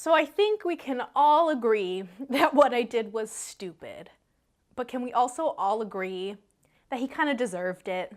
So I think we can all agree that what I did was stupid. But can we also all agree that he kind of deserved it?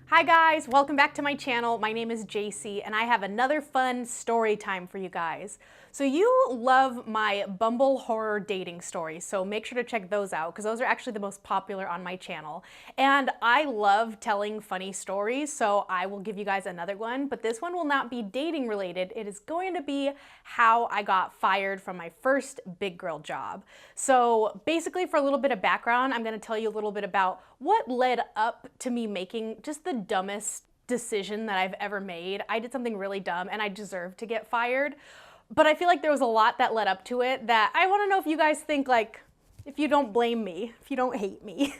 Hi guys, welcome back to my channel. My name is Jacy and I have another fun story time for you guys. So you love my Bumble horror dating stories, so make sure to check those out because those are actually the most popular on my channel. And I love telling funny stories, so I will give you guys another one, but this one will not be dating related. It is going to be how I got fired from my first big girl job. So basically, for a little bit of background, I'm going to tell you a little bit about what led up to me making just the dumbest decision that I've ever made. I did something really dumb and I deserved to get fired. But I feel like there was a lot that led up to it that I want to know if you guys think, like, if you don't blame me, if you don't hate me.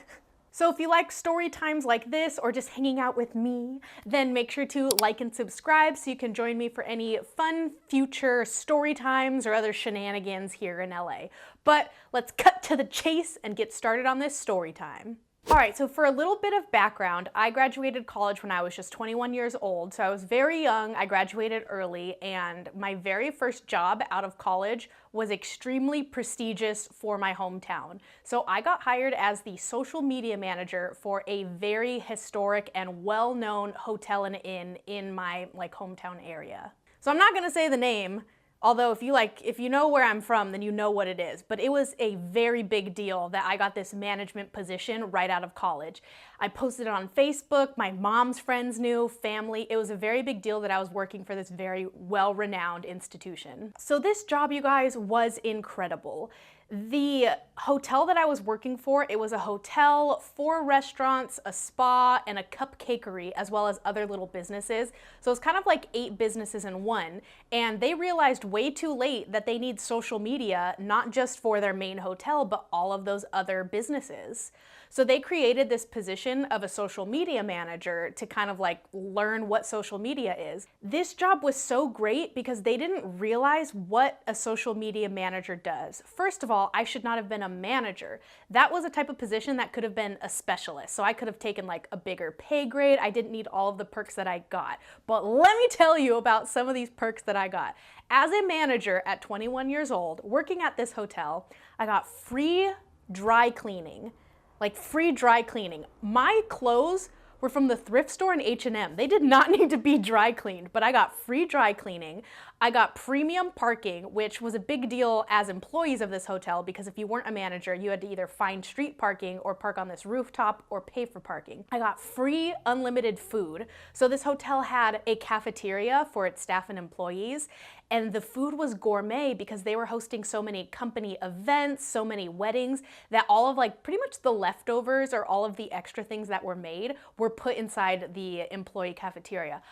So if you like story times like this or just hanging out with me, then make sure to like and subscribe so you can join me for any fun future story times or other shenanigans here in LA. But let's cut to the chase and get started on this story time. All right, so for a little bit of background, I graduated college when I was just 21 years old, so I was very young. I graduated early, and my very first job out of college was extremely prestigious for my hometown. So I got hired as the social media manager for a very historic and well-known hotel and inn in my hometown area. So I'm not gonna say the name, although if you know where I'm from, then you know what it is. But it was a very big deal that I got this management position right out of college. I posted it on Facebook, my mom's friends knew, family. It was a very big deal that I was working for this very well-renowned institution. So this job, you guys, was incredible. The hotel that I was working for, it was a hotel, 4 restaurants, a spa, and a cupcakery, as well as other little businesses. So it's kind of like 8 businesses in one. And they realized way too late that they need social media, not just for their main hotel, but all of those other businesses. So they created this position of a social media manager to kind of learn what social media is. This job was so great because they didn't realize what a social media manager does. First of all, I should not have been a manager. That was a type of position that could have been a specialist. So I could have taken a bigger pay grade. I didn't need all of the perks that I got. But let me tell you about some of these perks that I got. As a manager at 21 years old, working at this hotel, I got free dry cleaning. Free dry cleaning. My clothes were from the thrift store in H&M. They did not need to be dry cleaned, but I got free dry cleaning. I got premium parking, which was a big deal as employees of this hotel because if you weren't a manager, you had to either find street parking or park on this rooftop or pay for parking. I got free unlimited food. So this hotel had a cafeteria for its staff and employees, and the food was gourmet because they were hosting so many company events, so many weddings, that all of pretty much the leftovers or all of the extra things that were made were put inside the employee cafeteria.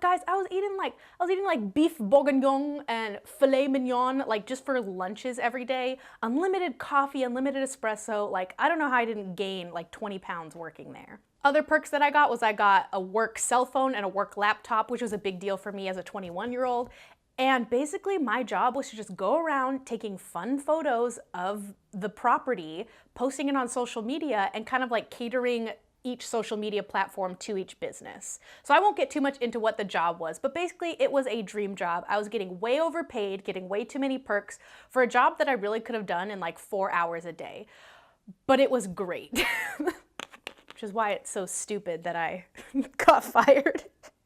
Guys, I was eating beef bourguignon and filet mignon just for lunches every day. Unlimited coffee, unlimited espresso. I don't know how I didn't gain 20 pounds working there. Other perks that I got was I got a work cell phone and a work laptop, which was a big deal for me as a 21-year-old. And basically my job was to just go around taking fun photos of the property, posting it on social media, and kind of catering each social media platform to each business. So I won't get too much into what the job was, but basically it was a dream job. I was getting way overpaid, getting way too many perks for a job that I really could have done in 4 hours a day. But it was great, which is why it's so stupid that I got fired.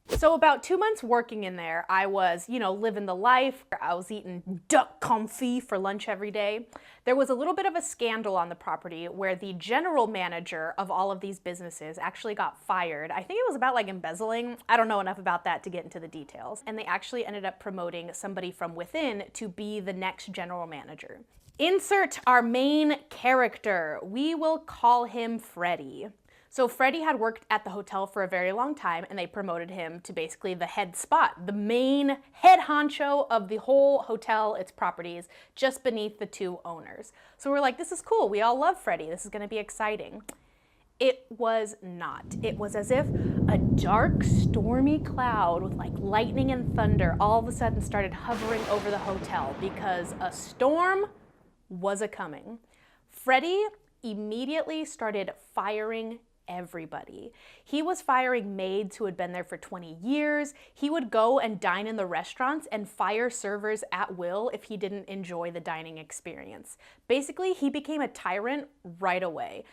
So about 2 months working in there, I was, living the life. I was eating duck confit for lunch every day. There was a little bit of a scandal on the property where the general manager of all of these businesses actually got fired. I think it was about embezzling. I don't know enough about that to get into the details. And they actually ended up promoting somebody from within to be the next general manager. Insert our main character. We will call him Freddy. So Freddy had worked at the hotel for a very long time and they promoted him to basically the head spot, the main head honcho of the whole hotel, its properties, just beneath the 2 owners. So we're like, this is cool. We all love Freddy. This is going to be exciting. It was not. It was as if a dark, stormy cloud with lightning and thunder all of a sudden started hovering over the hotel because a storm was a-coming. Freddy immediately started firing everybody. He was firing maids who had been there for 20 years. He would go and dine in the restaurants and fire servers at will if he didn't enjoy the dining experience. Basically, he became a tyrant right away.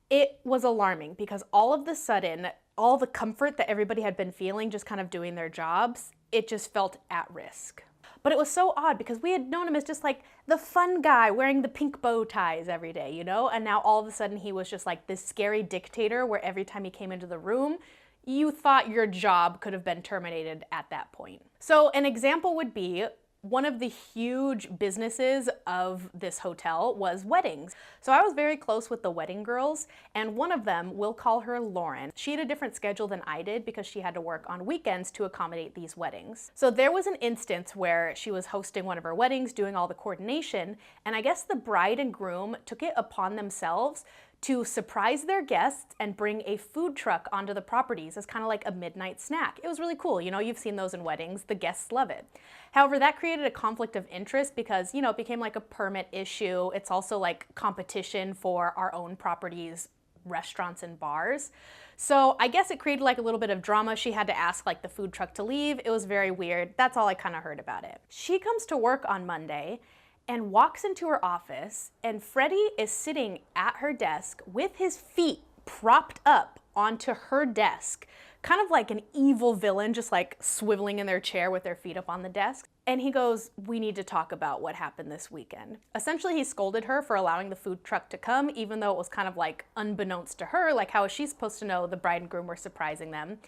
It was alarming because all of the sudden, all the comfort that everybody had been feeling just kind of doing their jobs, it just felt at risk. But it was so odd because we had known him as just like the fun guy wearing the pink bow ties every day, you know? And now all of a sudden he was just like this scary dictator where every time he came into the room, you thought your job could have been terminated at that point. So an example would be one of the huge businesses of this hotel was weddings. So I was very close with the wedding girls, and one of them, we'll call her Lauren. She had a different schedule than I did because she had to work on weekends to accommodate these weddings. So there was an instance where she was hosting one of her weddings, doing all the coordination, and I guess the bride and groom took it upon themselves to surprise their guests and bring a food truck onto the properties as kind of like a midnight snack. It was really cool. You know, you've seen those in weddings. The guests love it. However, that created a conflict of interest because, you know, it became like a permit issue. It's also like competition for our own properties, restaurants and bars. So I guess it created like a little bit of drama. She had to ask like the food truck to leave. It was very weird. That's all I kind of heard about it. She comes to work on Monday and walks into her office, and Freddy is sitting at her desk with his feet propped up onto her desk, kind of like an evil villain, just like swiveling in their chair with their feet up on the desk. And he goes, "We need to talk about what happened this weekend." Essentially, he scolded her for allowing the food truck to come, even though it was kind of like unbeknownst to her, like how is she supposed to know the bride and groom were surprising them?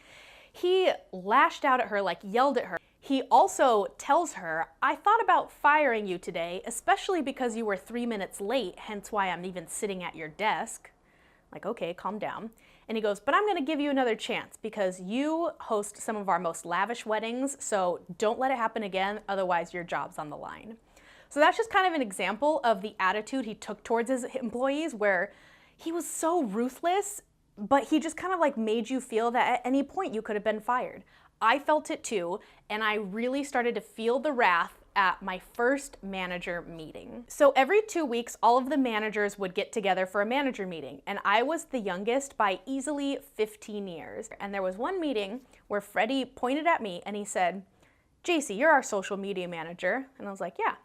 He lashed out at her, like yelled at her. He also tells her, "I thought about firing you today, especially because you were 3 minutes late, hence why I'm even sitting at your desk." Like, okay, calm down. And he goes, "But I'm gonna give you another chance because you host some of our most lavish weddings, so don't let it happen again, otherwise your job's on the line." So that's just kind of an example of the attitude he took towards his employees, where he was so ruthless, but he just kind of like made you feel that at any point you could have been fired. I felt it too, and I really started to feel the wrath at my first manager meeting. So every 2 weeks, all of the managers would get together for a manager meeting, and I was the youngest by easily 15 years. And there was one meeting where Freddy pointed at me and he said, "Jacy, you're our social media manager." And I was like, "Yeah."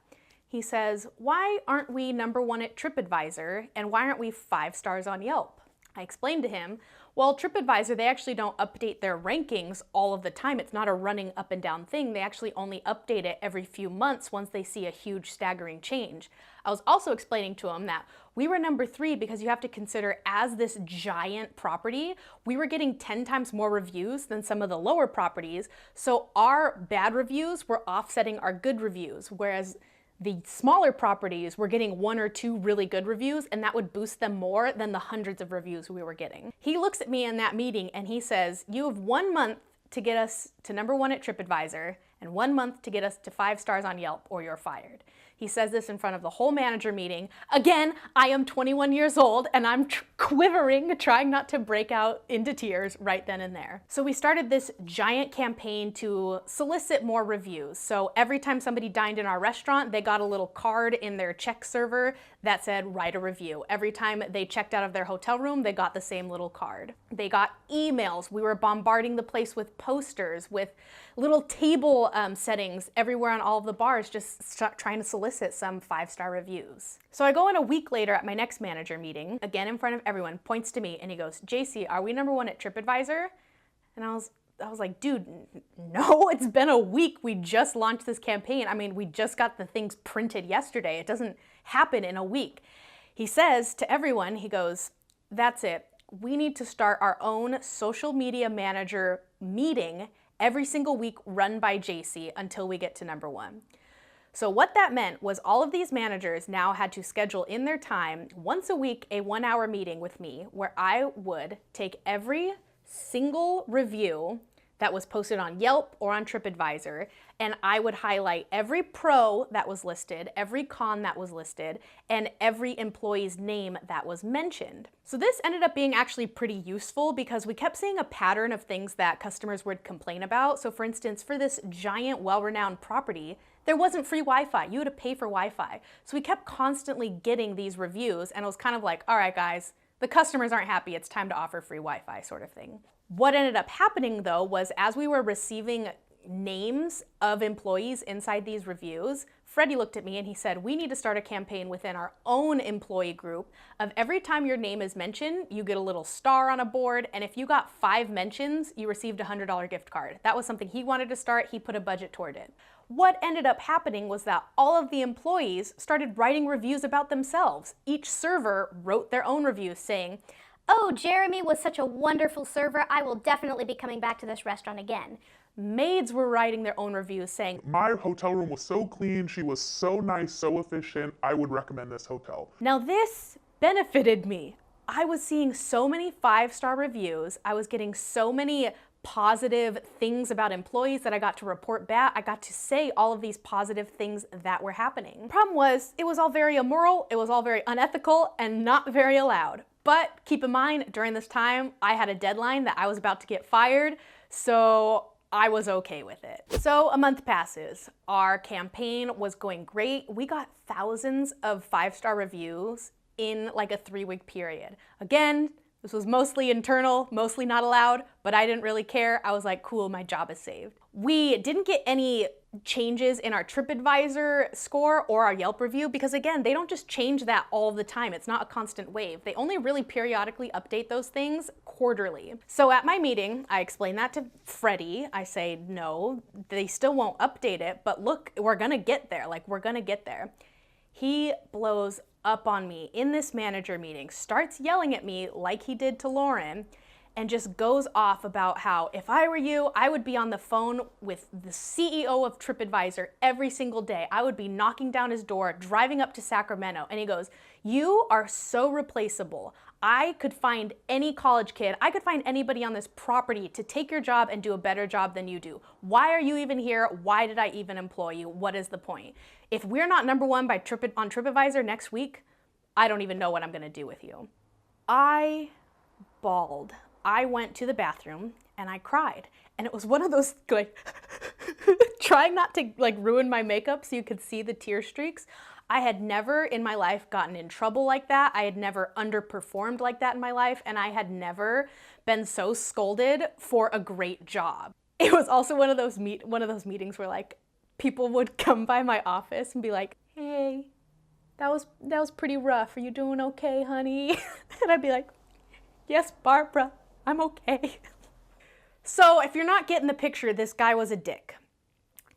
He says, "Why aren't we #1 at TripAdvisor, and why aren't we 5 stars on Yelp?" I explained to him, well, TripAdvisor, they actually don't update their rankings all of the time. It's not a running up and down thing. They actually only update it every few months once they see a huge staggering change. I was also explaining to him that we were #3 because you have to consider, as this giant property, we were getting 10 times more reviews than some of the lower properties. So our bad reviews were offsetting our good reviews, whereas the smaller properties were getting 1 or 2 really good reviews, and that would boost them more than the hundreds of reviews we were getting. He looks at me in that meeting and he says, "You have 1 month to get us to #1 at TripAdvisor and 1 month to get us to 5 stars on Yelp or you're fired." He says this in front of the whole manager meeting. Again, I am 21 years old and I'm quivering, trying not to break out into tears right then and there. So we started this giant campaign to solicit more reviews. So every time somebody dined in our restaurant, they got a little card in their check server that said, "Write a review." Every time they checked out of their hotel room, they got the same little card. They got emails. We were bombarding the place with posters, with little table settings everywhere on all of the bars, just trying to solicit some 5-star reviews. So I go in a week later at my next manager meeting, again in front of everyone, points to me and he goes, "Jacy, are we #1 at TripAdvisor?" And I was like, "Dude, no, it's been a week. We just launched this campaign. I mean, we just got the things printed yesterday. It doesn't happen in a week." He says to everyone, he goes, "That's it. We need to start our own social media manager meeting every single week run by Jacy until we get to #1. So what that meant was all of these managers now had to schedule in their time once a week a 1-hour meeting with me where I would take every single review that was posted on Yelp or on TripAdvisor, and I would highlight every pro that was listed, every con that was listed, and every employee's name that was mentioned. So this ended up being actually pretty useful because we kept seeing a pattern of things that customers would complain about. So for instance, for this giant, well-renowned property, There wasn't free Wi-Fi. You had to pay for Wi-Fi. So we kept constantly getting these reviews, and it was kind of like, all right, guys, the customers aren't happy. It's time to offer free Wi-Fi sort of thing. What ended up happening though was as we were receiving names of employees inside these reviews, Freddy looked at me and he said, we need to start a campaign within our own employee group of every time your name is mentioned, you get a little star on a board, and if you got 5 mentions, you received a $100 gift card. That was something he wanted to start. He put a budget toward it. What ended up happening was that all of the employees started writing reviews about themselves. Each server wrote their own reviews saying, "Oh, Jeremy was such a wonderful server. I will definitely be coming back to this restaurant again." Maids were writing their own reviews saying, "My hotel room was so clean, she was so nice, so efficient, I would recommend this hotel." Now this benefited me. I was seeing so many 5-star reviews. I was getting so many positive things about employees that I got to report back. I got to say all of these positive things that were happening. The problem was, it was all very immoral, it was all very unethical, and not very allowed. But keep in mind, during this time, I had a deadline that I was about to get fired, so I was okay with it. So a month passes. Our campaign was going great. We got thousands of 5-star reviews in like a 3-week period. Again, this was mostly internal, mostly not allowed, but I didn't really care. I was like, cool, my job is saved. We didn't get any changes in our TripAdvisor score or our Yelp review because again, they don't just change that all the time. It's not a constant wave. They only really periodically update those things quarterly. So at my meeting, I explained that to Freddy. I say, no, they still won't update it, but look, we're gonna get there. Like, we're gonna get there. He blows up on me in this manager meeting, starts yelling at me like he did to Lauren, and just goes off about how if I were you, I would be on the phone with the CEO of TripAdvisor every single day. I would be knocking down his door, driving up to Sacramento. And he goes, "You are so replaceable. I could find any college kid, I could find anybody on this property to take your job and do a better job than you do. Why are you even here? Why did I even employ you? What is the point? If we're not #1 by on TripAdvisor next week, I don't even know what I'm gonna do with you." I bawled. I went to the bathroom and I cried. And it was one of those like, trying not to like ruin my makeup so you could see the tear streaks. I had never in my life gotten in trouble like that. I had never underperformed like that in my life. And I had never been so scolded for a great job. It was also one of those meetings where like people would come by my office and be like, "Hey, that was pretty rough. Are you doing okay, honey?" And I'd be like, "Yes, Barbara, I'm okay." So if you're not getting the picture, this guy was a dick.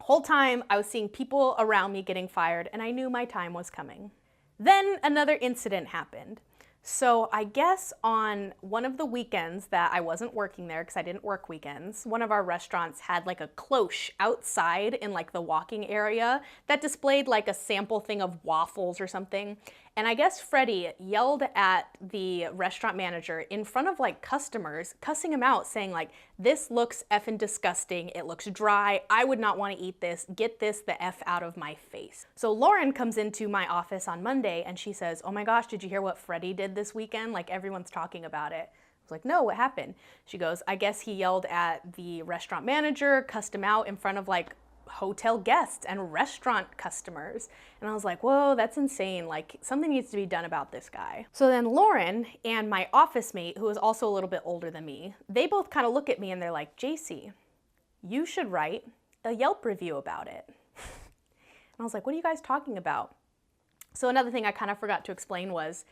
Whole time I was seeing people around me getting fired and I knew my time was coming. Then another incident happened. So I guess on one of the weekends that I wasn't working there, because I didn't work weekends, one of our restaurants had like a cloche outside in like the walking area that displayed like a sample thing of waffles or something. And I guess Freddy yelled at the restaurant manager in front of like customers, cussing him out, saying like, "This looks effing disgusting. It looks dry. I would not want to eat this. Get this the F out of my face." So Lauren comes into my office on Monday and she says, "Oh my gosh, did you hear what Freddy did this weekend? Like everyone's talking about it." I was like, "No, what happened?" She goes, "I guess he yelled at the restaurant manager, cussed him out in front of like hotel guests and restaurant customers." And I was like, whoa, that's insane. Like something needs to be done about this guy. So then Lauren and my office mate, who is also a little bit older than me, they both kind of look at me and they're like, "Jacy, you should write a Yelp review about it." And I was like, "What are you guys talking about?" So another thing I kind of forgot to explain was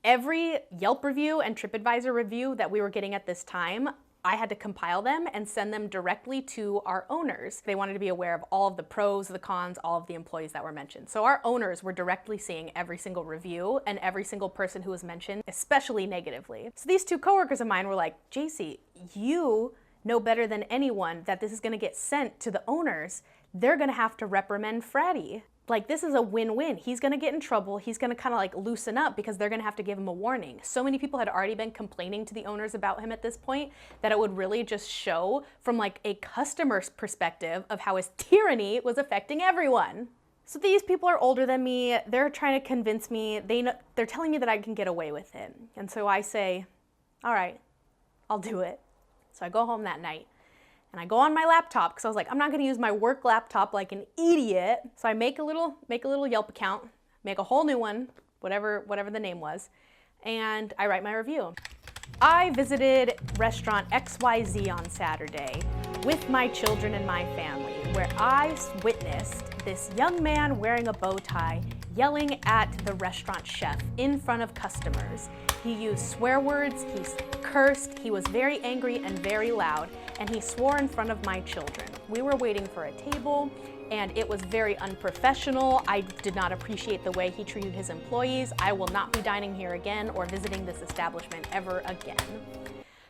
every Yelp review and TripAdvisor review that we were getting at this time, I had to compile them and send them directly to our owners. They wanted to be aware of all of the pros, the cons, all of the employees that were mentioned. So our owners were directly seeing every single review and every single person who was mentioned, especially negatively. So these 2 coworkers of mine were like, "Jacy, you know better than anyone that this is gonna get sent to the owners. They're gonna have to reprimand Freddy. Like this is a win-win. He's gonna get in trouble. He's gonna kind of like loosen up because they're gonna have to give him a warning." So many people had already been complaining to the owners about him at this point that it would really just show from like a customer's perspective of how his tyranny was affecting everyone. So these people are older than me. They're trying to convince me. They're telling me that I can get away with it. And so I say, all right, I'll do it. So I go home that night And I go on my laptop because I was like, I'm not going to use my work laptop like an idiot. So I make a little Yelp account, make a whole new one, whatever the name was, and I write my review. I visited restaurant XYZ on Saturday with my children and my family, where I witnessed this young man wearing a bow tie yelling at the restaurant chef in front of customers. He used swear words, he cursed, he was very angry and very loud, and he swore in front of my children. We were waiting for a table, and it was very unprofessional. I did not appreciate the way he treated his employees. I will not be dining here again or visiting this establishment ever again.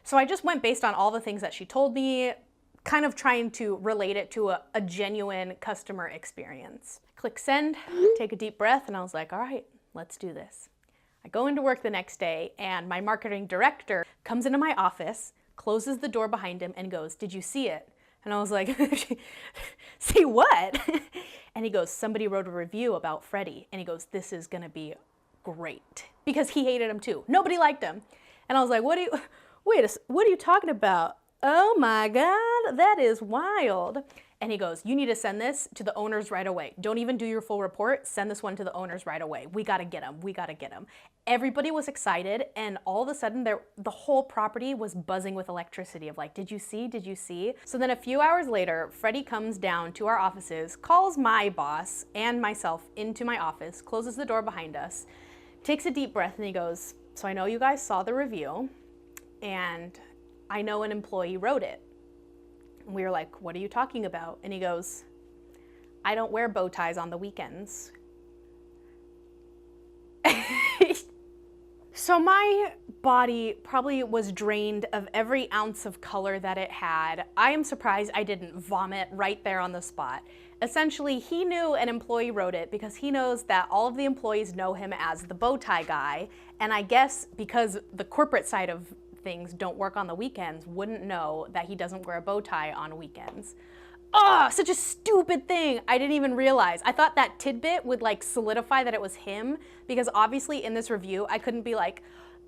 So I just went based on all the things that she told me, kind of trying to relate it to a genuine customer experience. Click send, take a deep breath, and I was like, all right, let's do this. I go into work the next day, and my marketing director comes into my office, closes the door behind him, and goes, "Did you see it?" And I was like, "See what?" And he goes, "Somebody wrote a review about Freddy." And he goes, "This is gonna be great." Because he hated him too. Nobody liked him. And I was like, what are you talking about? Oh my God, that is wild. And he goes, "You need to send this to the owners right away. Don't even do your full report. Send this one to the owners right away. We gotta get him. We gotta get him." Everybody was excited, and all of a sudden, the whole property was buzzing with electricity of like, "Did you see? Did you see?" So then a few hours later, Freddy comes down to our offices, calls my boss and myself into my office, closes the door behind us, takes a deep breath, and he goes, "So I know you guys saw the review, and I know an employee wrote it." And we were like, "What are you talking about?" And he goes, "I don't wear bow ties on the weekends." So my body probably was drained of every ounce of color that it had. I am surprised I didn't vomit right there on the spot. Essentially, he knew an employee wrote it because he knows that all of the employees know him as the bow tie guy. And I guess because the corporate side of things don't work on the weekends, wouldn't know that he doesn't wear a bow tie on weekends. Oh, such a stupid thing. I didn't even realize. I thought that tidbit would like solidify that it was him, because obviously in this review, I couldn't be like,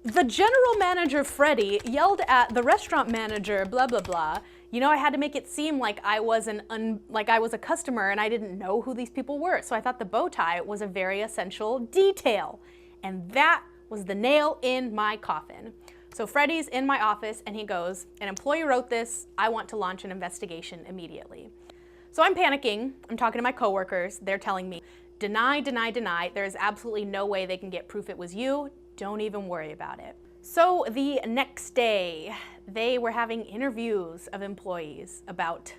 "The general manager Freddy yelled at the restaurant manager, blah, blah, blah." You know, I had to make it seem like I was a customer and I didn't know who these people were. So I thought the bow tie was a very essential detail. And that was the nail in my coffin. So Freddy's in my office and he goes, "An employee wrote this. I want to launch an investigation immediately." So I'm panicking. I'm talking to my coworkers. They're telling me, "Deny, deny, deny. There is absolutely no way they can get proof it was you. Don't even worry about it." So the next day, they were having interviews of employees about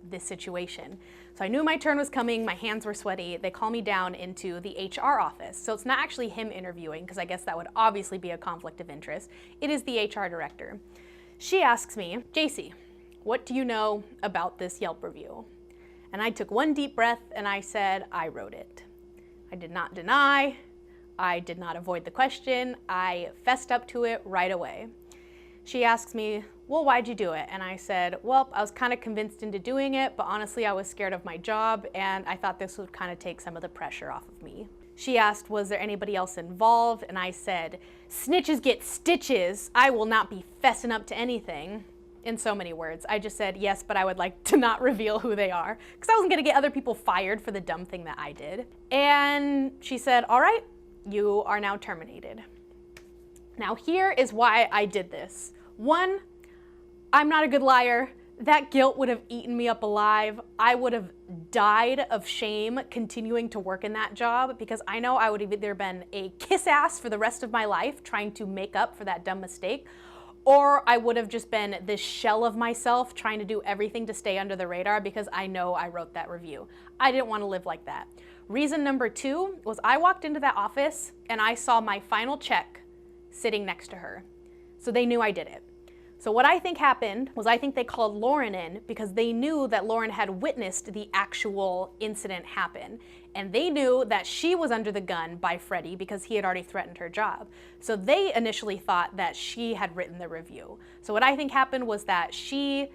this situation. So I knew my turn was coming, my hands were sweaty. They call me down into the HR office. So it's not actually him interviewing, because I guess that would obviously be a conflict of interest. It is the HR director. She asks me, "Jacy, what do you know about this Yelp review?" And I took one deep breath and I said, "I wrote it." I did not deny. I did not avoid the question. I fessed up to it right away. She asks me, "Well, why'd you do it?" And I said, "Well, I was kind of convinced into doing it, but honestly, I was scared of my job, and I thought this would kind of take some of the pressure off of me." She asked, "Was there anybody else involved?" And I said, "Snitches get stitches. I will not be fessing up to anything." In so many words. I just said, "Yes, but I would like to not reveal who they are," because I wasn't going to get other people fired for the dumb thing that I did. And she said, "All right, you are now terminated." Now here is why I did this. One, I'm not a good liar. That guilt would have eaten me up alive. I would have died of shame continuing to work in that job, because I know I would have either been a kiss ass for the rest of my life trying to make up for that dumb mistake, or I would have just been this shell of myself trying to do everything to stay under the radar because I know I wrote that review. I didn't want to live like that. Reason number two was I walked into that office and I saw my final check sitting next to her. So they knew I did it. So what I think happened was I think they called Lauren in because they knew that Lauren had witnessed the actual incident happen. And they knew that she was under the gun by Freddy because he had already threatened her job. So they initially thought that she had written the review. So what I think happened was that she,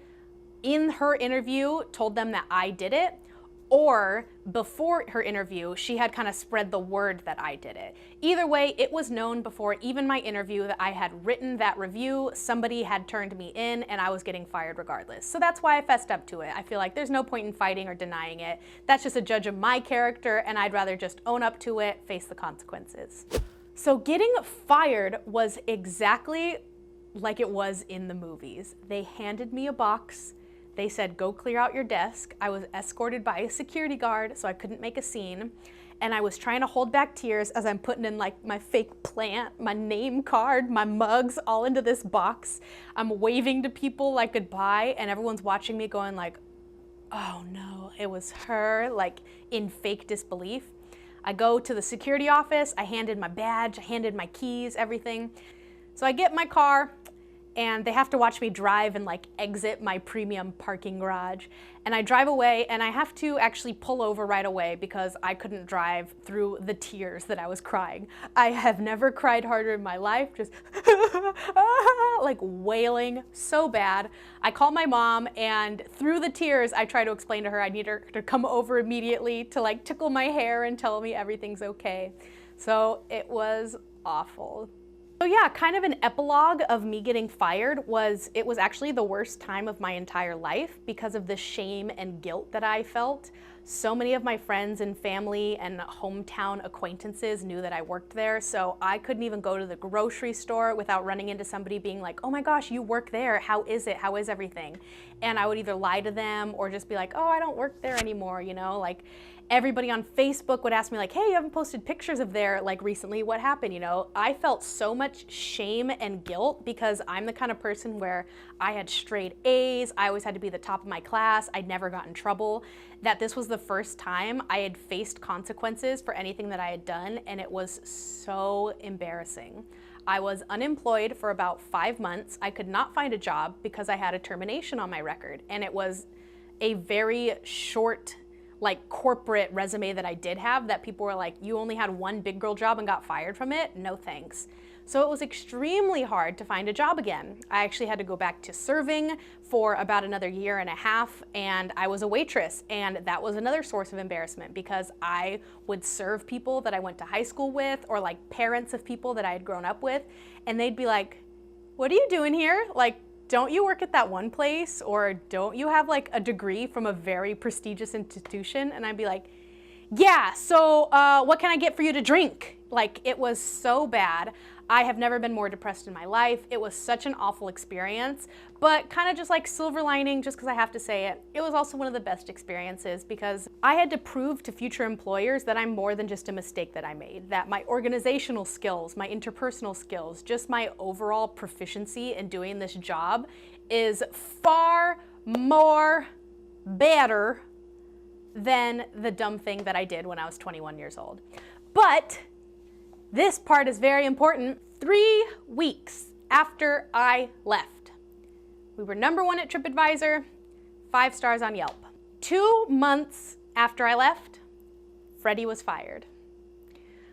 in her interview, told them that I did it, or before her interview, she had kind of spread the word that I did it. Either way, it was known before even my interview that I had written that review, somebody had turned me in, and I was getting fired regardless. So that's why I fessed up to it. I feel like there's no point in fighting or denying it. That's just a judge of my character, and I'd rather just own up to it, face the consequences. So getting fired was exactly like it was in the movies. They handed me a box. They said, go clear out your desk. I was escorted by a security guard, so I couldn't make a scene. And I was trying to hold back tears as I'm putting in like my fake plant, my name card, my mugs, all into this box. I'm waving to people like goodbye, and everyone's watching me going like, oh no, it was her, like in fake disbelief. I go to the security office, I handed my badge, I handed my keys, everything. So I get in my car, and they have to watch me drive and like exit my premium parking garage. And I drive away, and I have to actually pull over right away because I couldn't drive through the tears that I was crying. I have never cried harder in my life, just like wailing so bad. I call my mom, and through the tears, I try to explain to her I need her to come over immediately to like tickle my hair and tell me everything's okay. So it was awful. So yeah, kind of an epilogue of me getting fired was, it was actually the worst time of my entire life because of the shame and guilt that I felt. So many of my friends and family and hometown acquaintances knew that I worked there, so I couldn't even go to the grocery store without running into somebody being like, oh my gosh, you work there, how is it, how is everything? And I would either lie to them or just be like, oh, I don't work there anymore, you know, like everybody on Facebook would ask me like, hey, you haven't posted pictures of there like recently, what happened, you know? I felt so much shame and guilt because I'm the kind of person where I had straight A's, I always had to be the top of my class, I'd never got in trouble, that this was the first time I had faced consequences for anything that I had done, and it was so embarrassing. I was unemployed for about 5 months. I could not find a job because I had a termination on my record, and it was a very short like corporate resume that I did have that people were like, you only had one big girl job and got fired from it? No thanks. So it was extremely hard to find a job again. I actually had to go back to serving for about another year and a half, and I was a waitress, and that was another source of embarrassment because I would serve people that I went to high school with or like parents of people that I had grown up with, and they'd be like, what are you doing here? Like, don't you work at that one place? Or don't you have like a degree from a very prestigious institution? And I'd be like, yeah, so what can I get for you to drink? Like, it was so bad. I have never been more depressed in my life. It was such an awful experience, but kind of just like silver lining, just because I have to say it, it was also one of the best experiences because I had to prove to future employers that I'm more than just a mistake that I made, that my organizational skills, my interpersonal skills, just my overall proficiency in doing this job is far more better than the dumb thing that I did when I was 21 years old. But this part is very important. 3 weeks after I left, we were #1 at TripAdvisor, 5 stars on Yelp. 2 months after I left, Freddy was fired.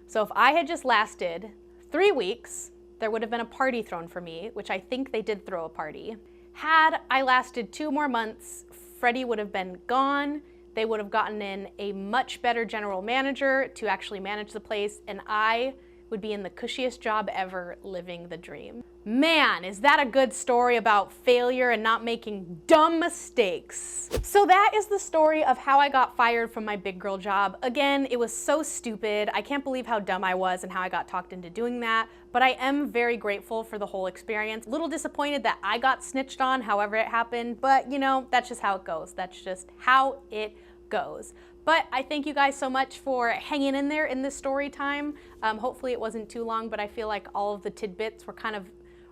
So if I had just lasted 3 weeks, there would have been a party thrown for me, which I think they did throw a party. Had I lasted 2 more months, Freddy would have been gone. They would have gotten in a much better general manager to actually manage the place, and I would be in the cushiest job ever, living the dream. Man, is that a good story about failure and not making dumb mistakes. So that is the story of how I got fired from my big girl job. Again, it was so stupid. I can't believe how dumb I was and how I got talked into doing that, but I am very grateful for the whole experience. A little disappointed that I got snitched on, however it happened, but you know, that's just how it goes. That's just how it goes. But I thank you guys so much for hanging in there in this story time. Hopefully it wasn't too long, but I feel like all of the tidbits were kind of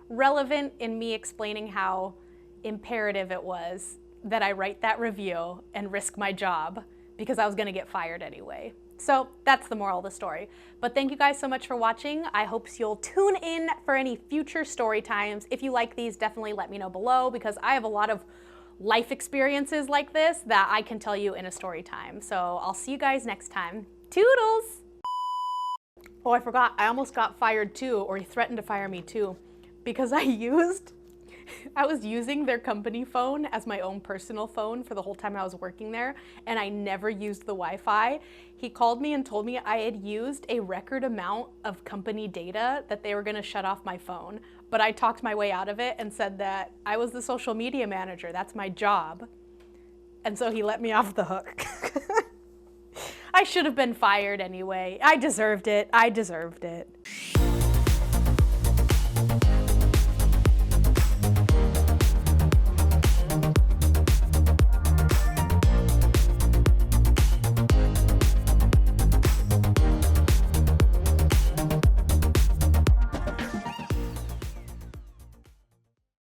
relevant in me explaining how imperative it was that I write that review and risk my job because I was gonna get fired anyway. So that's the moral of the story. But thank you guys so much for watching. I hope you'll tune in for any future story times. If you like these, definitely let me know below because I have a lot of life experiences like this that I can tell you in a story time. So I'll see you guys next time. Toodles! Oh, I forgot. I almost got fired too, or he threatened to fire me too, because I used I was using their company phone as my own personal phone for the whole time I was working there, and I never used the Wi-Fi. He called me and told me I had used a record amount of company data that they were gonna shut off my phone, but I talked my way out of it and said that I was the social media manager, that's my job. And so he let me off the hook. I should have been fired anyway. I deserved it. I deserved it.